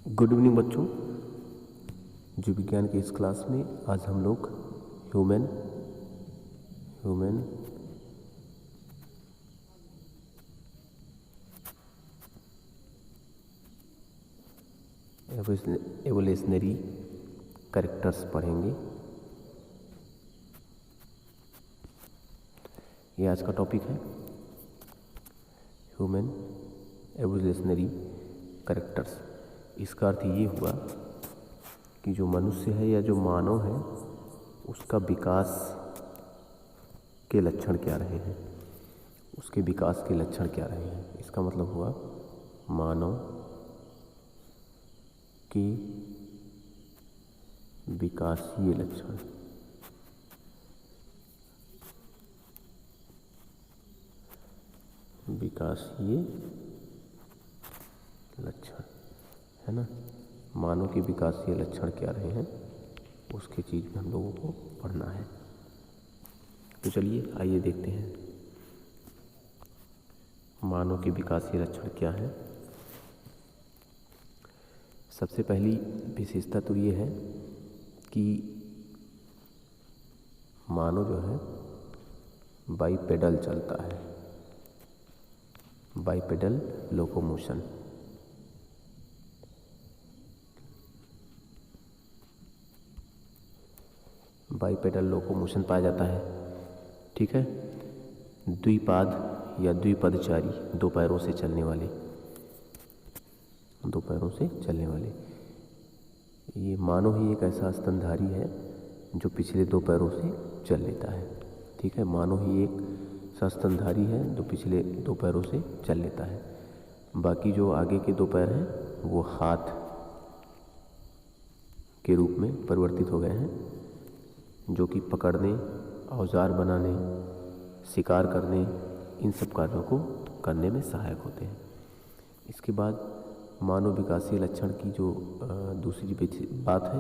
Good evening बच्चों। जीव विज्ञान की इस क्लास में आज हम लोग ह्यूमन एवोल्यूशनरी कैरेक्टर्स पढ़ेंगे। ये आज का टॉपिक है ह्यूमन एवोल्यूशनरी कैरेक्टर्स। इसका अर्थ ये हुआ कि जो मनुष्य है या जो मानव है उसका विकास के लक्षण क्या रहे हैं, उसके विकास के लक्षण क्या रहे हैं। इसका मतलब हुआ मानव के विकासीय लक्षण। विकासीय लक्षण है ना, मानव के विकासीय लक्षण क्या रहे हैं उसके चीज़ में हम लोगों को पढ़ना है। तो चलिए आइए देखते हैं मानव के विकासीय लक्षण क्या है। सबसे पहली विशेषता तो ये है कि मानव जो है बाइपेडल चलता है, बाइपेडल लोकोमोशन। बाइपेडल लोकोमोशन पाया जाता है, ठीक है। द्विपाद या द्विपदचारी, दो पैरों से चलने वाले, दो पैरों से चलने वाले। ये मानव ही एक ऐसा स्तनधारी है जो पिछले दो पैरों से चल लेता है, ठीक है। मानव ही एक ऐसा स्तनधारी है जो पिछले दो पैरों से चल लेता है। बाकी जो आगे के दो पैर हैं वो हाथ के रूप में परिवर्तित हो गए हैं, जो कि पकड़ने, औजार बनाने, शिकार करने, इन सब कार्यों को करने में सहायक होते हैं। इसके बाद मानव विकासीय लक्षण की जो दूसरी बात है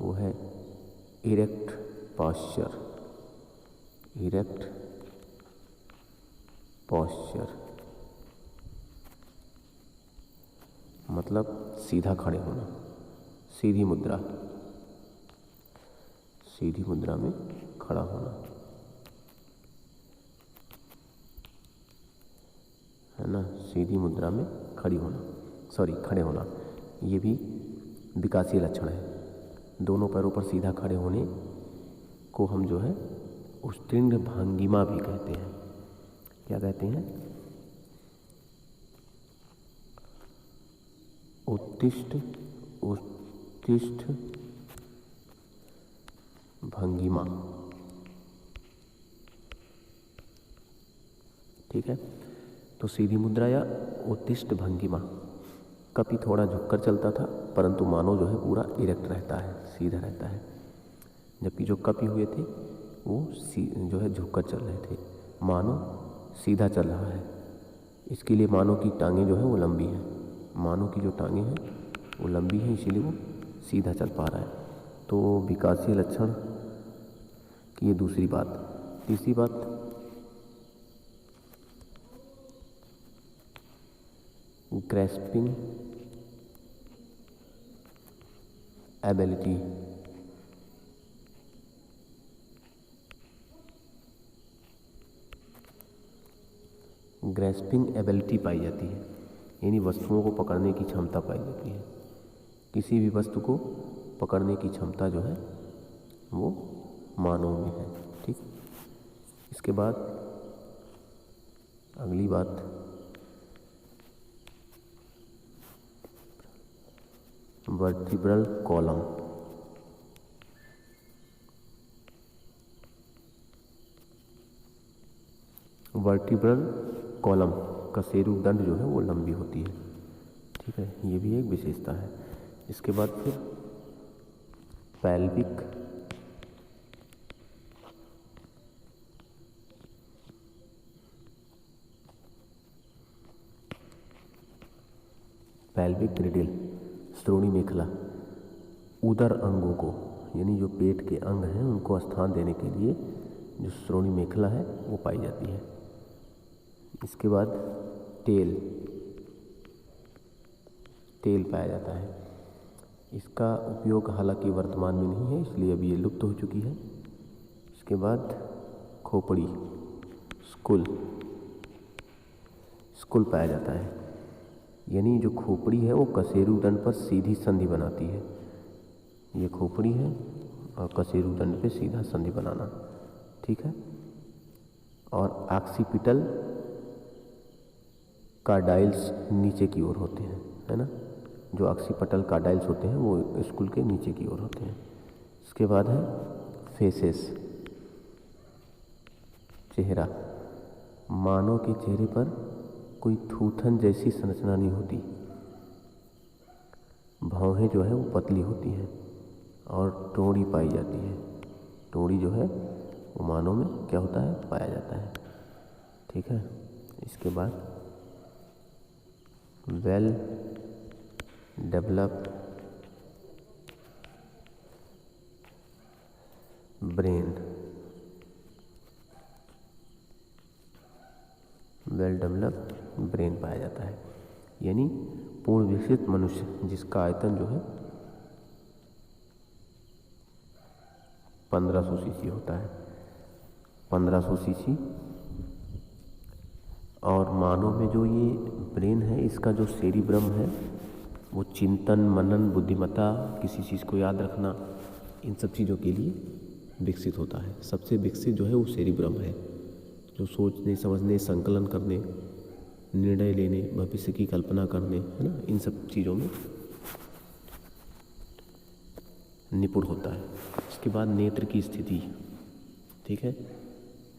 वो है इरेक्ट पॉस्चर। इरेक्ट पॉस्चर मतलब सीधा खड़े होना, सीधी मुद्रा, सीधी मुद्रा में खड़ा होना, है ना। सीधी मुद्रा में खड़े होना, ये भी विकासीय लक्षण है। दोनों पैरों पर सीधा खड़े होने को हम जो है उत्तीर्ण भंगिमा भी कहते हैं। क्या कहते हैं? उत्तिष्ठ भंगिमा, ठीक है। तो सीधी मुद्रा या उत्तिष्ठ भंगिमा। कपि थोड़ा झुककर चलता था, परंतु मानव जो है पूरा इरेक्ट रहता है, सीधा रहता है। जबकि जो कपि हुए थे वो जो है झुककर चल रहे थे, मानव सीधा चल रहा है। इसके लिए मानव की टांगें जो है वो लंबी हैं, मानव की जो टांगें हैं वो लंबी हैं, इसीलिए वो सीधा चल पा रहा है। तो विकासीय लक्षण की ये दूसरी बात। तीसरी बात, ग्रैस्पिंग एबिलिटी। ग्रैस्पिंग एबिलिटी पाई जाती है, यानी वस्तुओं को पकड़ने की क्षमता पाई जाती है। किसी भी वस्तु को पकड़ने की क्षमता जो है वो मानव में है, ठीक। इसके बाद अगली बात, वर्टिब्रल कॉलम। वर्टिब्रल कॉलम का शेरुदंड जो है वो लंबी होती है, ठीक है। ये भी एक विशेषता है। इसके बाद फिर पैल्विक ग्रिडिल, श्रोणि मेखला। उदर अंगों को, यानी जो पेट के अंग हैं उनको स्थान देने के लिए जो श्रोणि मेखला है वो पाई जाती है। इसके बाद टेल, तेल पाया जाता है। इसका उपयोग हालांकि वर्तमान में नहीं है, इसलिए अभी ये लुप्त हो चुकी है। इसके बाद खोपड़ी, स्कुल पाया जाता है, यानी जो खोपड़ी है वो कशेरुदंड पर सीधी संधि बनाती है। ये खोपड़ी है और कशेरुदंड पे सीधा संधि बनाना, ठीक है। और ऑक्सीपिटल कार्डाइल्स नीचे की ओर होते हैं, है ना। जो ऑक्सीपिटल कार्डाइल्स होते हैं वो स्कुल के नीचे की ओर होते हैं। इसके बाद है फेसेस, चेहरा। मानव के चेहरे पर कोई थूथन जैसी संरचना नहीं होती। भौहें जो है वो पतली होती हैं और टोड़ी पाई जाती है। टोड़ी जो है वो मानव में क्या होता है, पाया जाता है, ठीक है। इसके बाद well develop brain, well develop brain पाया जाता है, यानी पूर्ण विकसित मनुष्य जिसका आयतन जो है 1500 सीसी होता है, 1500 सीसी। और मानव में जो ये ब्रेन है, इसका जो सेरिब्रम है वो चिंतन, मनन, बुद्धिमत्ता, किसी चीज़ को याद रखना, इन सब चीज़ों के लिए विकसित होता है। सबसे विकसित जो है वो सेरिब्रम है, जो सोचने, समझने, संकलन करने, निर्णय लेने, भविष्य की कल्पना करने, है ना, इन सब चीज़ों में निपुण होता है। इसके बाद नेत्र की स्थिति, ठीक है।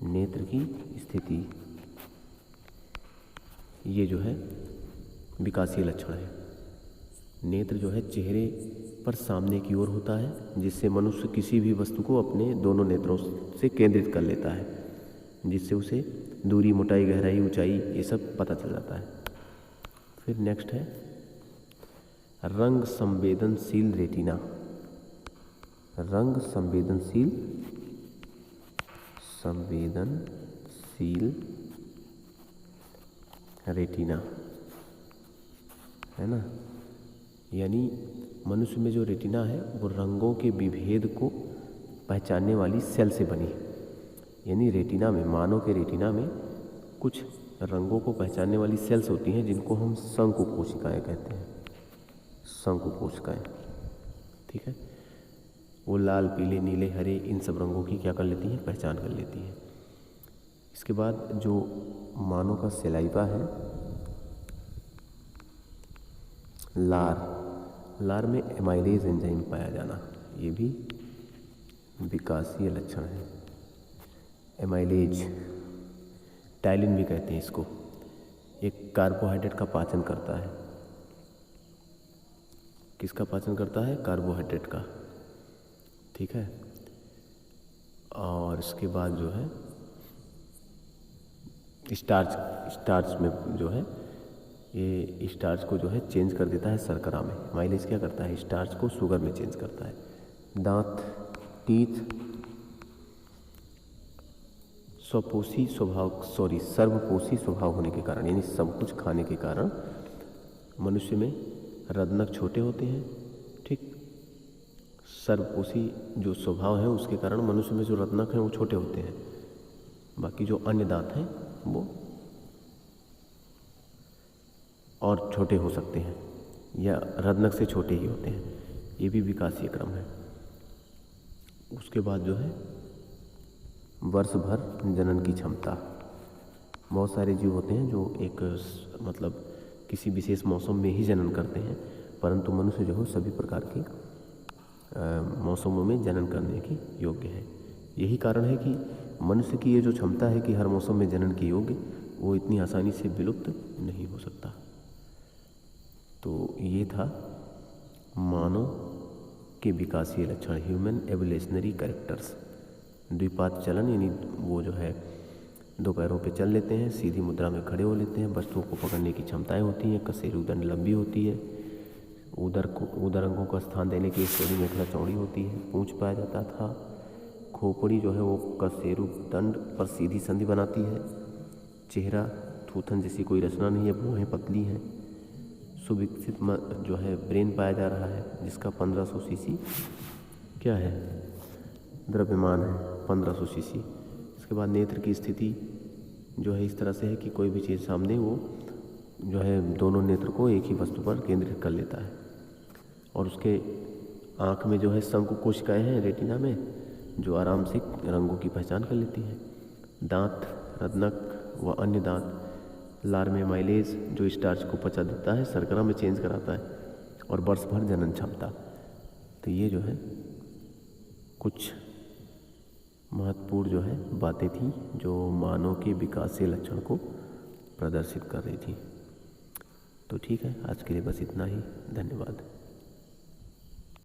नेत्र की स्थिति ये जो है विकासीय लक्षण है। नेत्र जो है चेहरे पर सामने की ओर होता है, जिससे मनुष्य किसी भी वस्तु को अपने दोनों नेत्रों से केंद्रित कर लेता है, जिससे उसे दूरी, मोटाई, गहराई, ऊंचाई ये सब पता चल जाता है। फिर नेक्स्ट है रंग संवेदनशील रेटिना। रंग संवेदनशील रेटिना, है ना। यानी मनुष्य में जो रेटिना है वो रंगों के विभेद को पहचानने वाली सेल से बनी है। यानी रेटिना में, मानव के रेटिना में कुछ रंगों को पहचानने वाली सेल्स होती हैं, जिनको हम शंकु कोशिकाएं कहते हैं। शंकु कोशिकाएं, ठीक है। वो लाल, पीले, नीले, हरे इन सब रंगों की क्या कर लेती हैं, पहचान कर लेती हैं। इसके बाद जो मानव का सलाइवा है, लार में एमाइलेज एंजाइम पाया जाना, ये भी विकासीय लक्षण है। एमाइलेज, टाइलिन भी कहते हैं इसको, एक कार्बोहाइड्रेट का पाचन करता है। किसका पाचन करता है, कार्बोहाइड्रेट का, ठीक है। और इसके बाद जो है स्टार्च में जो है ये स्टार्च को जो है चेंज कर देता है शर्करा में। माइलेज क्या करता है, स्टार्च को शुगर में चेंज करता है। दांत, टीथ सर्वपोषी स्वभाव होने के कारण, यानी सब कुछ खाने के कारण मनुष्य में रदनक छोटे होते हैं, ठीक। सर्वपोषी जो स्वभाव है उसके कारण मनुष्य में जो रदनक हैं वो छोटे होते हैं। बाकी जो अन्य दांत हैं वो और छोटे हो सकते हैं या रदनक से छोटे ही होते हैं। ये भी विकासीय क्रम है। उसके बाद जो है वर्ष भर जनन की क्षमता। बहुत सारे जीव होते हैं जो एक मतलब किसी विशेष मौसम में ही जनन करते हैं, परंतु मनुष्य जो है सभी प्रकार के मौसमों में जनन करने की योग्य है। यही कारण है कि मनुष्य की ये जो क्षमता है कि हर मौसम में जनन के योग्य, वो इतनी आसानी से विलुप्त नहीं हो सकता। तो ये था मानव के विकासीय लक्षण, ह्यूमन एवोल्यूशनरी कैरेक्टर्स। द्विपाद चलन, यानी वो जो है दो पैरों पे चल लेते हैं, सीधी मुद्रा में खड़े हो लेते हैं, वस्तुओं को पकड़ने की क्षमताएं होती हैं, कशेरुदंड लंबी होती है, उदर अंगों को स्थान देने की श्रोणि मेखला चौड़ी होती है, पूंछ पाया जाता था, खोपड़ी जो है वो कशेरुदंड पर सीधी संधि बनाती है, चेहरा थूथन जैसी कोई रचना नहीं है, भौहें पतली हैं, सुविकसित जो है ब्रेन पाया जा रहा है, जिसका 1500 सीसी क्या है, द्रव्यमान है 1500 सीसी। इसके बाद नेत्र की स्थिति जो है इस तरह से है कि कोई भी चीज़ सामने वो जो है दोनों नेत्र को एक ही वस्तु पर केंद्रित कर लेता है। और उसके आँख में जो है शंकु कोशिकाएँ हैं रेटिना में, जो आराम से रंगों की पहचान कर लेती हैं। दांत, रत्नक व अन्य दांत, लार में माइलेज जो स्टार्च को पचा देता है, शर्करा में चेंज कराता है, और वर्ष भर जनन क्षमता। तो ये जो है कुछ महत्वपूर्ण जो है बातें थी जो मानव के विकासीय लक्षण को प्रदर्शित कर रही थी। तो ठीक है, आज के लिए बस इतना ही। धन्यवाद।